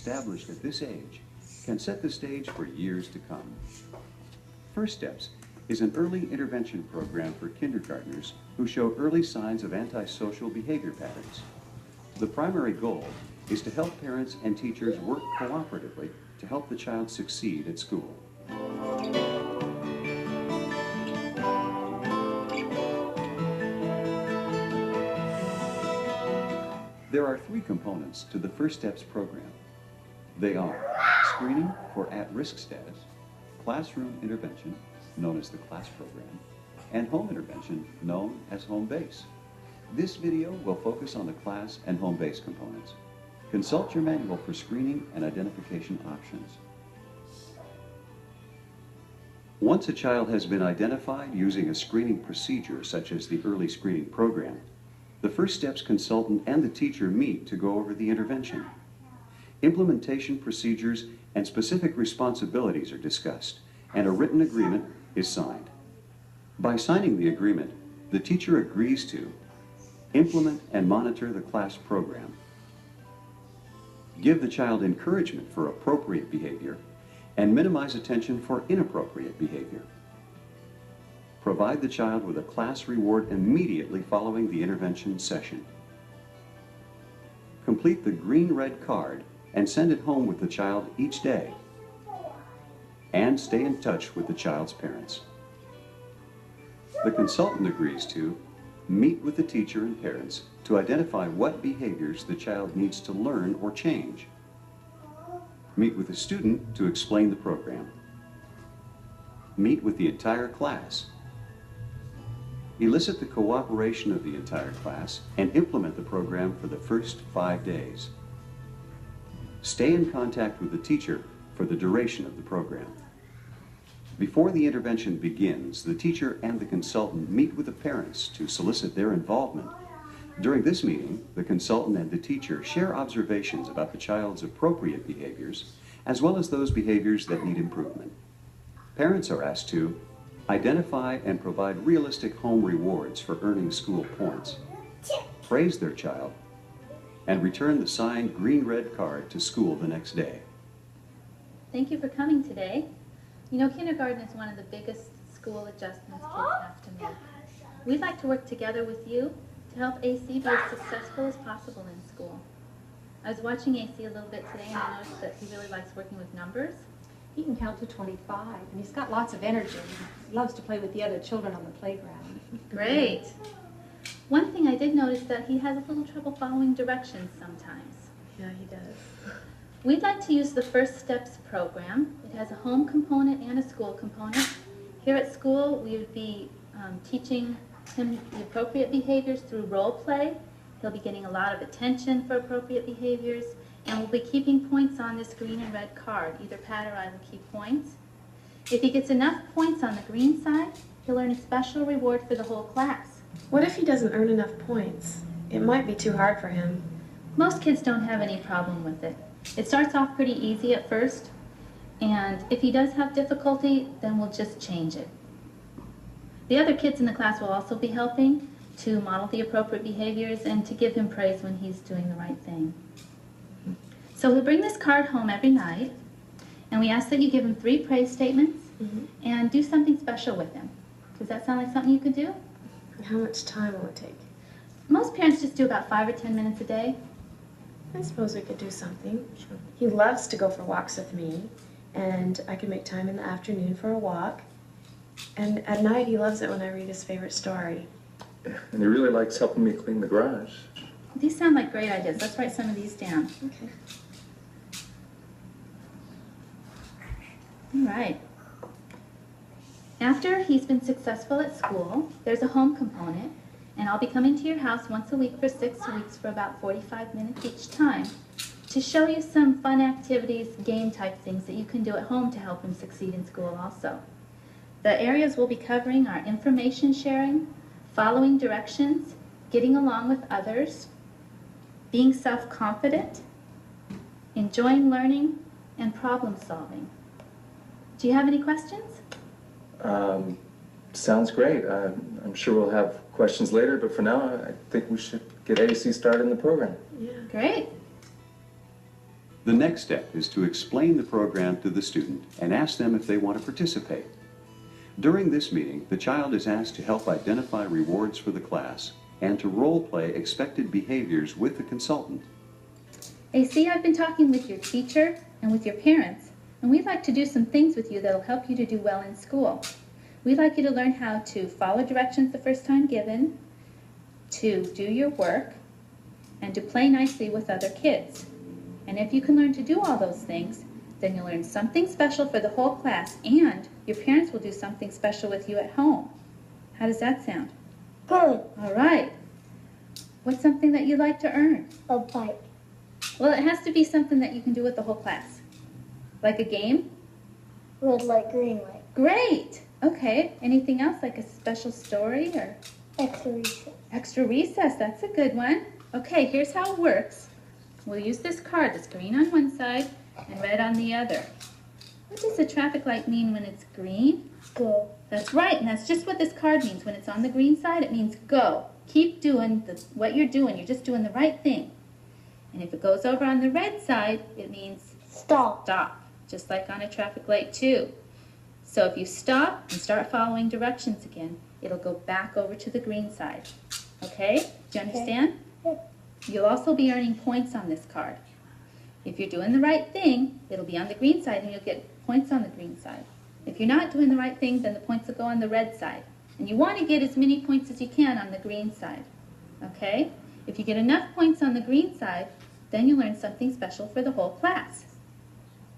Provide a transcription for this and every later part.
established at this age can set the stage for years to come. First Steps is an early intervention program for kindergartners who show early signs of antisocial behavior patterns. The primary goal is to help parents and teachers work cooperatively to help the child succeed at school. There are three components to the First Steps program. They are screening for at-risk status, classroom intervention, known as the CLASS program, and home intervention, known as home base. This video will focus on the CLASS and home base components. Consult your manual for screening and identification options. Once a child has been identified using a screening procedure such as the early screening program, the First Steps consultant and the teacher meet to go over the intervention. Implementation procedures and specific responsibilities are discussed, and a written agreement is signed. By signing the agreement, the teacher agrees to implement and monitor the CLASS program, give the child encouragement for appropriate behavior, and minimize attention for inappropriate behavior. Provide the child with a CLASS reward immediately following the intervention session. Complete the green-red card and send it home with the child each day. And stay in touch with the child's parents. The consultant agrees to meet with the teacher and parents to identify what behaviors the child needs to learn or change. Meet with the student to explain the program. Meet with the entire class. Elicit the cooperation of the entire class and implement the program for the first 5 days. Stay in contact with the teacher for the duration of the program. Before the intervention begins, the teacher and the consultant meet with the parents to solicit their involvement. During this meeting, the consultant and the teacher share observations about the child's appropriate behaviors, as well as those behaviors that need improvement. Parents are asked to identify and provide realistic home rewards for earning school points, praise their child, and return the signed green-red card to school the next day. Thank you for coming today. You know, kindergarten is one of the biggest school adjustments kids have to make. We'd like to work together with you to help AC be as successful as possible in school. I was watching AC a little bit today and I noticed that he really likes working with numbers. He can count to 25 and he's got lots of energy. He loves to play with the other children on the playground. Great. One thing I did notice that he has a little trouble following directions sometimes. Yeah, he does. We'd like to use the First Steps program. It has a home component and a school component. Here at school, we would be teaching him the appropriate behaviors through role play. He'll be getting a lot of attention for appropriate behaviors, and we'll be keeping points on this green and red card. Either Pat or I will keep points. If he gets enough points on the green side, he'll earn a special reward for the whole class. What if he doesn't earn enough points? It might be too hard for him. Most kids don't have any problem with it. It starts off pretty easy at first, and if he does have difficulty, then we'll just change it. The other kids in the class will also be helping to model the appropriate behaviors and to give him praise when he's doing the right thing. So he'll bring this card home every night, and we ask that you give him 3 praise statements and do something special with him. Does that sound like something you could do? How much time will it take? Most parents just do about 5 or 10 minutes a day. I suppose we could do something. Sure. He loves to go for walks with me, and I could make time in the afternoon for a walk. And at night, he loves it when I read his favorite story. And he really likes helping me clean the garage. These sound like great ideas. Let's write some of these down. Okay. All right. After he's been successful at school, there's a home component, and I'll be coming to your house once a week for 6 weeks for about 45 minutes each time to show you some fun activities, game-type things that you can do at home to help him succeed in school also. The areas we'll be covering are information sharing, following directions, getting along with others, being self-confident, enjoying learning, and problem solving. Do you have any questions? Sounds great. I'm sure we'll have questions later, but for now, I think we should get AC started in the program. Yeah. Great. The next step is to explain the program to the student and ask them if they want to participate. During this meeting, the child is asked to help identify rewards for the class and to role-play expected behaviors with the consultant. AC, I've been talking with your teacher and with your parents, and we'd like to do some things with you that'll help you to do well in school. We'd like you to learn how to follow directions the first time given, to do your work, and to play nicely with other kids. And if you can learn to do all those things, then you'll learn something special for the whole class, and your parents will do something special with you at home. How does that sound? Good. All right. What's something that you'd like to earn? A bike. Well, it has to be something that you can do with the whole class. Like a game? Red light, green light. Great! Okay. Anything else, like a special story or Extra recess. extra recess? That's a good one. Okay, here's how it works. We'll use this card that's green on one side and red on the other. What does the traffic light mean when it's green? Go. That's right, and that's just what this card means. When it's on the green side, it means go. Keep doing what you're doing. You're just doing the right thing. And if it goes over on the red side, it means Stop. stop, just like on a traffic light too. So if you stop and start following directions again, it'll go back over to the green side. Okay? Do you understand? Yep. You'll also be earning points on this card. If you're doing the right thing, it'll be on the green side and you'll get points on the green side. If you're not doing the right thing, then the points will go on the red side. And you want to get as many points as you can on the green side. Okay? If you get enough points on the green side, then you learn something special for the whole class.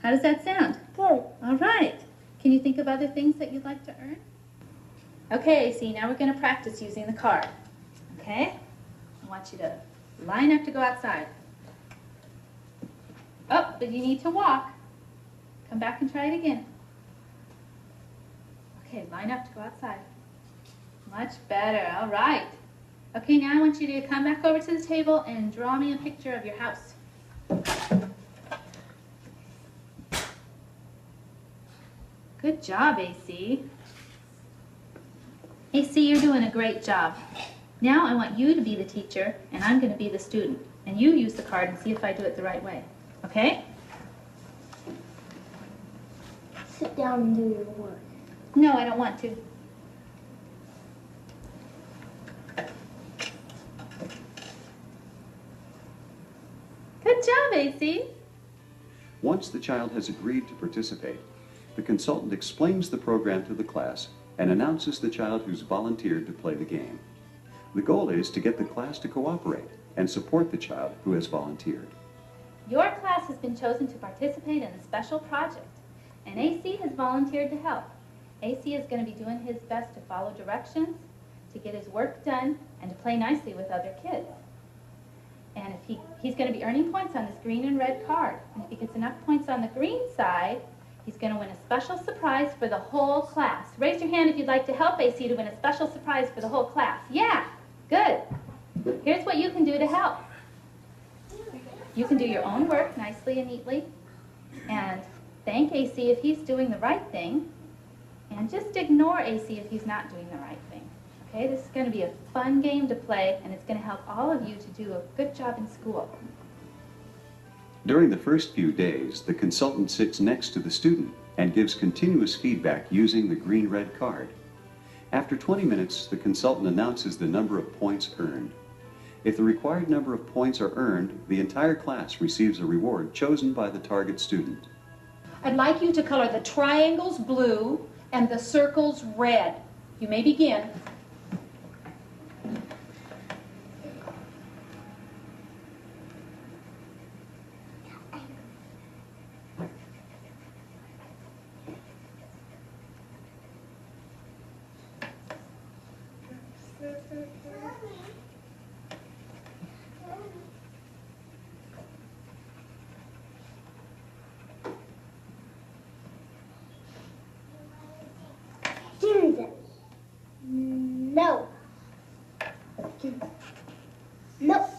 How does that sound? Good. All right. Can you think of other things that you'd like to earn? Okay, see, now we're going to practice using the card. Okay? I want you to line up to go outside. Oh, but you need to walk. Come back and try it again. Okay, line up to go outside. Much better. All right. Okay, now I want you to come back over to the table and draw me a picture of your house. Good job, AC. AC, you're doing a great job. Now I want you to be the teacher, and I'm going to be the student. And you use the card and see if I do it the right way. Okay? Sit down and do your work. No, I don't want to. Good job, AC. Once the child has agreed to participate, the consultant explains the program to the class and announces the child who's volunteered to play the game. The goal is to get the class to cooperate and support the child who has volunteered. Your class has been chosen to participate in a special project, and AC has volunteered to help. AC is going to be doing his best to follow directions, to get his work done, and to play nicely with other kids. And if he's going to be earning points on this green and red card. And if he gets enough points on the green side, he's going to win a special surprise for the whole class. Raise your hand if you'd like to help AC to win a special surprise for the whole class. Yeah, good. Here's what you can do to help. You can do your own work nicely and neatly, and thank AC if he's doing the right thing, and just ignore AC if he's not doing the right thing. Okay, this is going to be a fun game to play, and it's going to help all of you to do a good job in school. During the first few days, the consultant sits next to the student and gives continuous feedback using the green-red card. After 20 minutes, the consultant announces the number of points earned. If the required number of points are earned, the entire class receives a reward chosen by the target student. I'd like you to color the triangles blue and the circles red. You may begin. Jesus. No. No.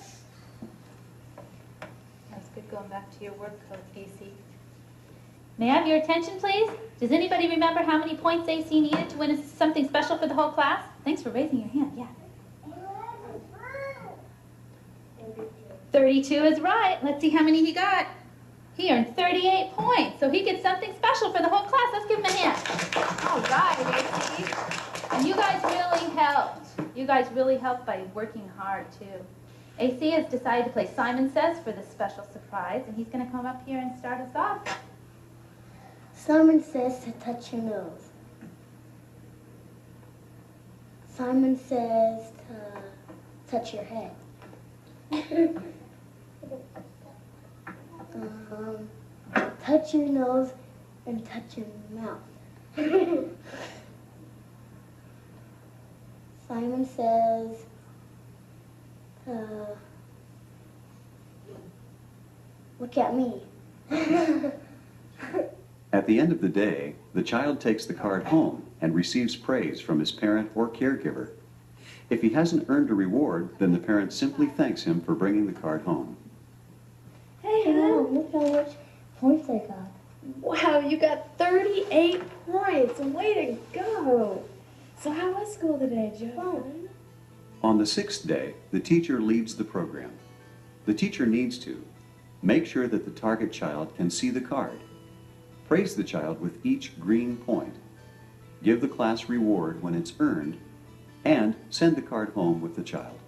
That's good going back to your work code, AC. May I have your attention, please? Does anybody remember how many points AC needed to win something special for the whole class? Thanks for raising your hand, yeah. 32 is right. Let's see how many he got. He earned 38 points, so he gets something special for the whole class. Let's give him a hand. All right, AC. And you guys really helped. You guys really helped by working hard, too. AC has decided to play Simon Says for this special surprise, and he's going to come up here and start us off. Simon says to touch your nose. Simon says to touch your head. Touch your nose and touch your mouth. Simon says look at me. At the end of the day, the child takes the card home and receives praise from his parent or caregiver. If he hasn't earned a reward, then the parent simply thanks him for bringing the card home. Hey, Mom, look how much points I got. wow, you got 38 points. Way to go. So how was school today, Joe? On the 6th day, the teacher leads the program. The teacher needs to make sure that the target child can see the card, praise the child with each green point, give the class reward when it's earned, and send the card home with the child.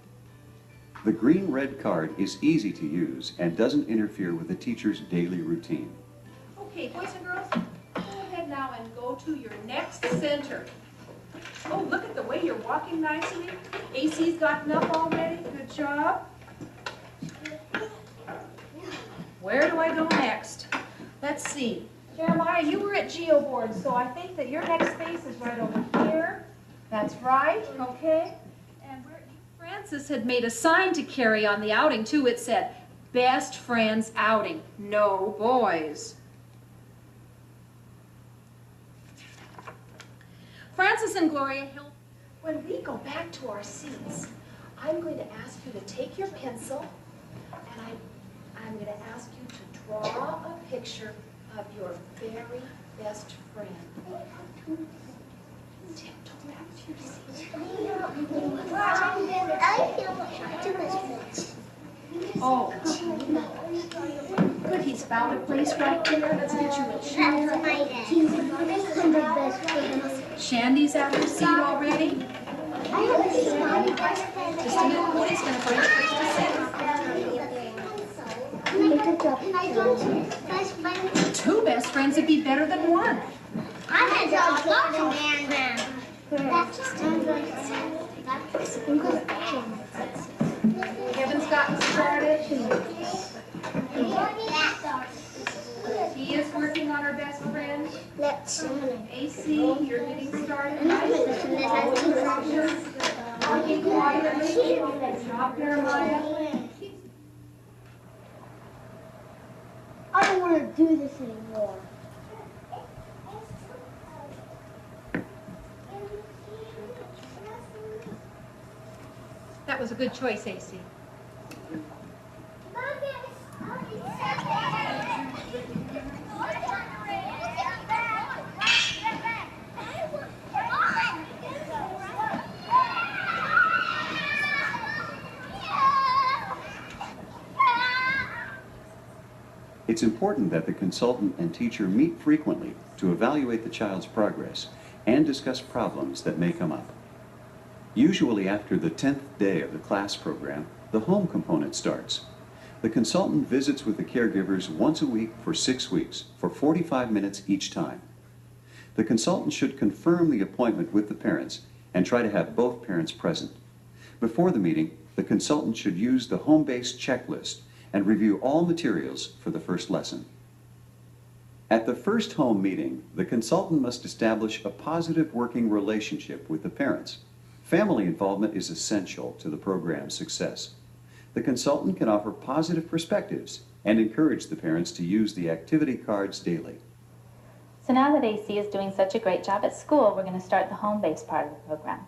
The green-red card is easy to use and doesn't interfere with the teacher's daily routine. Okay, boys and girls, go ahead now and go to your next center. Oh, look at the way you're walking nicely. AC's gotten up already. Good job. Where do I go next? Let's see. Jeremiah, you were at Geo Board, so I think that your next space is right over here. That's right, okay. And Francis had made a sign to carry on the outing, too. It said, Best Friends Outing, no boys. Francis and Gloria Hill. When we go back to our seats, I'm going to ask you to take your pencil and I'm going to ask you to draw a picture of your very best friend. Tiptoe back to your seat. Oh, good, he's found a place right there. Let's get you a chair. Shandy's at her seat already. Just a minute, Cody's going to bring her to sit. Two best friends would be better than one. Kevin's gotten started. He is working on our best friend. AC, you're getting started. Walking quietly. Drop Jeremiah. I don't want to do this anymore. That was a good choice, AC. It's important that the consultant and teacher meet frequently to evaluate the child's progress and discuss problems that may come up. Usually after the 10th day of the class program, the home component starts. The consultant visits with the caregivers once a week for 6 weeks, for 45 minutes each time. The consultant should confirm the appointment with the parents and try to have both parents present. Before the meeting, the consultant should use the home-based checklist and review all materials for the first lesson. At the first home meeting, the consultant must establish a positive working relationship with the parents. Family involvement is essential to the program's success. The consultant can offer positive perspectives and encourage the parents to use the activity cards daily. So now that AC is doing such a great job at school, we're going to start the home-based part of the program.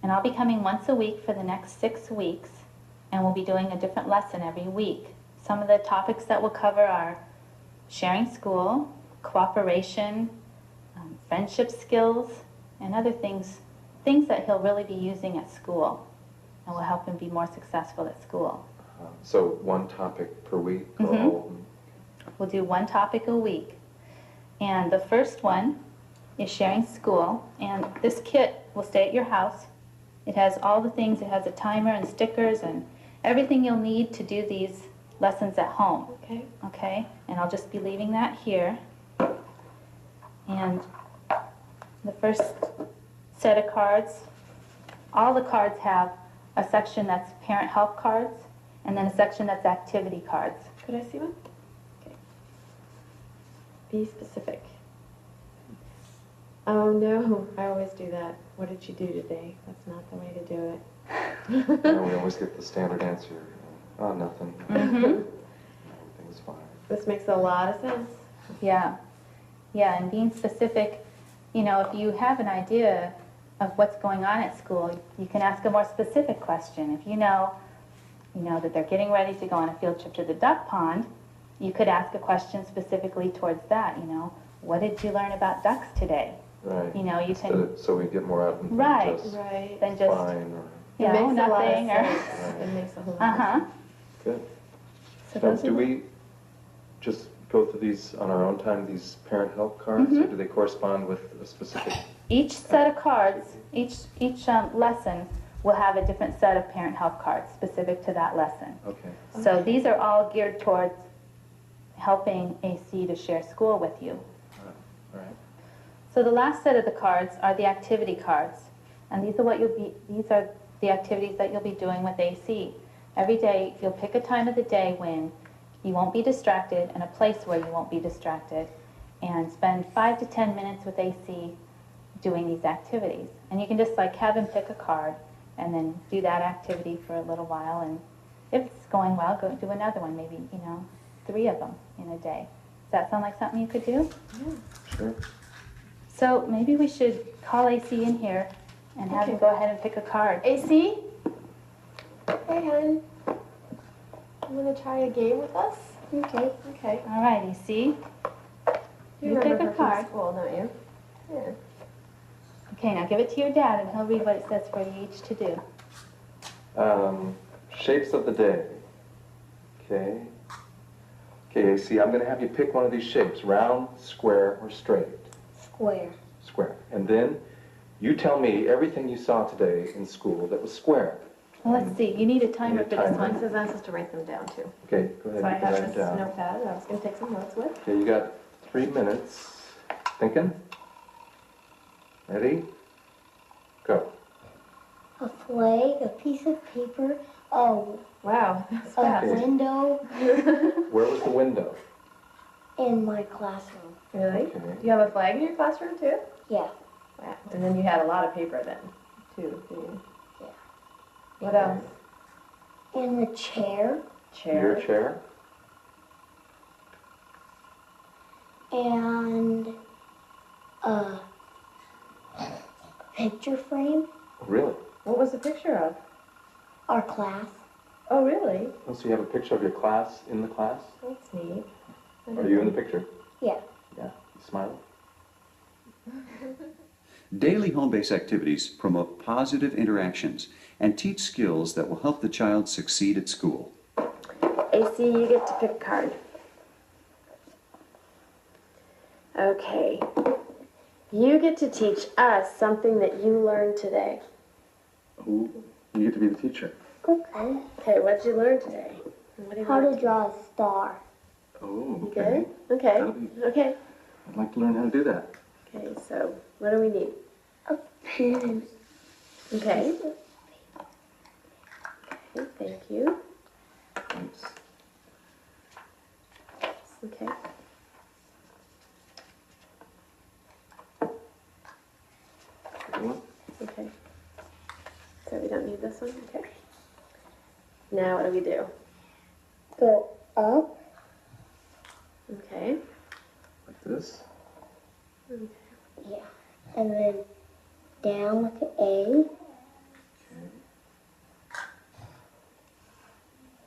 And I'll be coming once a week for the next 6 weeks, and we'll be doing a different lesson every week. Some of the topics that we'll cover are sharing school, cooperation, friendship skills, and other things that he'll really be using at school and will help him be more successful at school. So one topic per week for Mhm. all of them? We'll do one topic a week. And the first one is sharing school. And this kit will stay at your house. It has all the things. It has a timer and stickers and everything you'll need to do these lessons at home. Okay. Okay? And I'll just be leaving that here. And the first set of cards, all the cards have a section that's parent help cards and then a section that's activity cards. Could I see one? Okay. Be specific. Oh no, I always do that. What did you do today? That's not the way to do it. Yeah, we always get the standard answer. Oh, nothing. Mm-hmm. Everything's fine. This makes a lot of sense. Yeah. Yeah, and being specific, you know, if you have an idea of what's going on at school, you can ask a more specific question. If you know that they're getting ready to go on a field trip to the duck pond, you could ask a question specifically towards that, you know. What did you learn about ducks today? Right. You know, you Instead can, of, so we get more out of them. Right. Just Right. then just, fine or, you It know, makes a lot of nothing or, sense. It makes a whole lot of uh-huh. sense. good. So Now, those are do the- we just go through these on our own time, these parent help cards, or do they correspond with a specific? Each set of cards, each lesson will have a different set of parent help cards specific to that lesson. Okay. So these are all geared towards helping AC to share school with you. All right. So the last set of the cards are the activity cards. And these are the activities that you'll be doing with AC. Every day you'll pick a time of the day when you won't be distracted and a place where you won't be distracted and spend 5 to 10 minutes with AC doing these activities. And you can just like have him pick a card and then do that activity for a little while, and if it's going well, go do another one, maybe, 3 of them in a day. Does that sound like something you could do? Sure. So maybe we should call AC in here and have him go ahead and pick a card. AC? Hey, hon. You want to try a game with us? Okay. Okay. All right, AC. You pick remember a her from card. school, don't you? Yeah. Okay, now give it to your dad and he'll read what it says for you each to do. Shapes of the day. Okay. Okay, AC, I'm going to have you pick one of these shapes, round, square, or straight. Square. Square. And then you tell me everything you saw today in school that was square. Well, let's see. You need a timer Need a for this timer. one. Mine says I'm supposed to write them down too. Okay, go ahead So I and have write it this down. notepad that I was going to take some notes with. Okay, you got 3 minutes. Thinking? Ready? Go. A flag, a piece of paper, a Wow, that's a fast. window Where was the window? in my classroom. Really? Okay. Do you have a flag in your classroom too? Yeah. Wow. And then you had a lot of paper then, too, didn't you? Yeah. What else? In the chair Your Chair. chair? and a picture frame. Really? What was the picture of? Our class. Oh, really? Oh, so you have a picture of your class in the class? That's neat. Are you in the picture? Yeah. Yeah. You smiling? Daily home-based activities promote positive interactions and teach skills that will help the child succeed at school. AC, you get to pick a card. Okay. You get to teach us something that you learned today. Ooh, you get to be the teacher. Okay. Okay, what did you learn today? And what do you How learn? to draw a star. Oh, You okay. good? Okay. That'll be- Okay. I'd like to learn how to do that. Okay, so what do we need? A pen. Okay. Okay, thank you. Thanks. Okay. Good one. Okay. So we don't need this one? Okay. Now what do we do? Go up. Okay. Like this. Yeah. And then down with the A.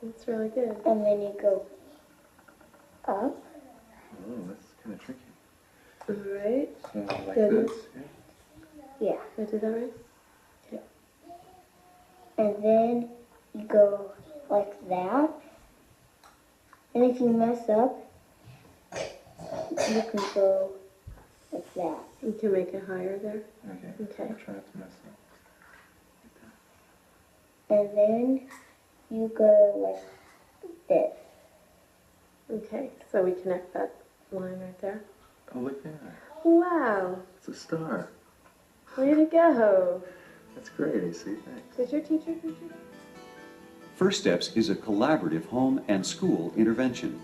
That's really good. And then you go up. Oh, that's kind of tricky. All right. So like Good. this. Yeah. Yeah. Did I do that right? And then you go like that. And if you mess up, you can go like that. You can make it higher there. Okay. Okay. I'll try not to mess up. And then you go like this. Okay, so we connect that line right there. Oh, look there. Wow, It's a star. way to go. That's great, AC. Thanks. Did your teacher teach you that? First Steps is a collaborative home and school intervention.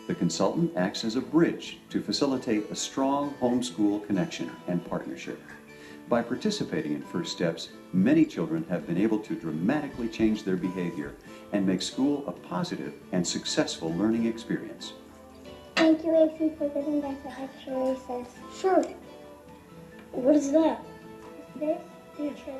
The consultant acts as a bridge to facilitate a strong home-school connection and partnership. By participating in First Steps, many children have been able to dramatically change their behavior and make school a positive and successful learning experience. Thank you, AC, for giving us an extra recess. Sure. What is that? This? Yeah. Sure.